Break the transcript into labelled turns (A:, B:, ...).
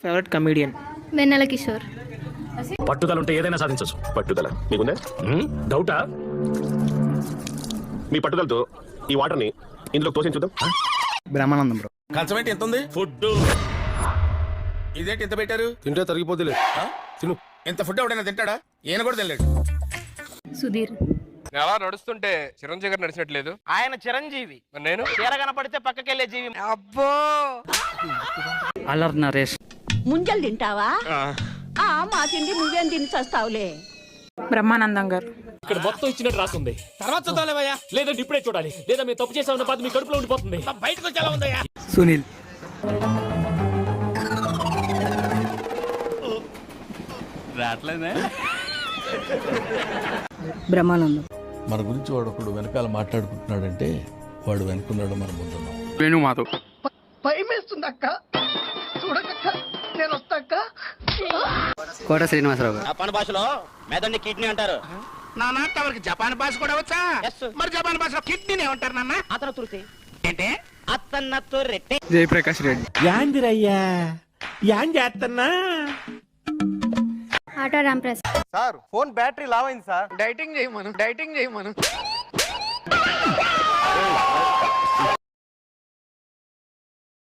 A: Favourite comedian
B: వెన్నెల కిషోర్.
C: పట్టుదల ఉంటే ఏదైనా సాధించవచ్చు. పట్టుదల మీకుందా? డౌటా? మీ పట్టుదలతో ఈ వాటర్ ని ఇందులో తోసి చూద్దాం.
A: బ్రహ్మానందం బ్రో.
D: కంచమేంటి ఎంత ఉంది?
C: ఫుడ్
D: ఇదేంటి ఎంత పెట్టారు?
E: తింటే తరిగిపోతులే. తిను.
D: ఇంత ఫుడ్ ఎవడైనా తింటాడా? ఈయన కూడా తినలేడు.
B: సుధీర్.
F: అలా నడుస్తుంటే చిరంజీవి గారు నడిచినట్లేదు.
G: ఆయన చిరంజీవి,
F: మరి నేను
G: చీర కనపడితే పక్కకెళ్లే జీవి.
F: అబ్బో
A: అల్లర్ నరేష్.
H: ముంజలు తింటావా? మా తిండి నువ్వేం తిని చస్తావులే.
I: బ్రహ్మానందం గారు.
C: ఇక్కడ మొత్తం ఇచ్చినట్టు రాస్తుంది.
D: తర్వాత చూద్దాంలేవయ్యా.
C: లేదంటే ఇప్పుడే చూడాలి. లేదా మీరు తప్పు చేసామన్న బాధ మీ కడుపులో ఉండిపోతుంది.
D: బయటకు వచ్చి ఎలా ఉందయ్యా?
A: సునీల్.
I: బ్రహ్మానందం.
E: మన గురించి వాడు ఒకడు వెనకాల మాట్లాడుకుంటున్నాడంటే వాడు వెనుకున్నాడు, మన ముందున్నాం.
A: వేణు మాధవ్. కోట శ్రీనివాసరావు గారు.
G: జపాన్ భాషలో మెదడుని కిడ్నీ అంటారు.
D: నాన్న తమరికి జపాన్ భాష కూడా వచ్చా? మరి జపాన్ భాషలో కిడ్నీ ఏమంటారు నాన్న?
G: అతను తులసి
D: ఏంటే?
G: అత్తన్న తొర్రెట్టి.
A: జయప్రకాష్ రెడ్డి.
D: యాందిరయ్యా యాం చేస్తున్నా?
B: Auto Ramprasad.
G: Sir phone battery లావ్ అయింది సార్.
I: డైటింగ్ చేయమను.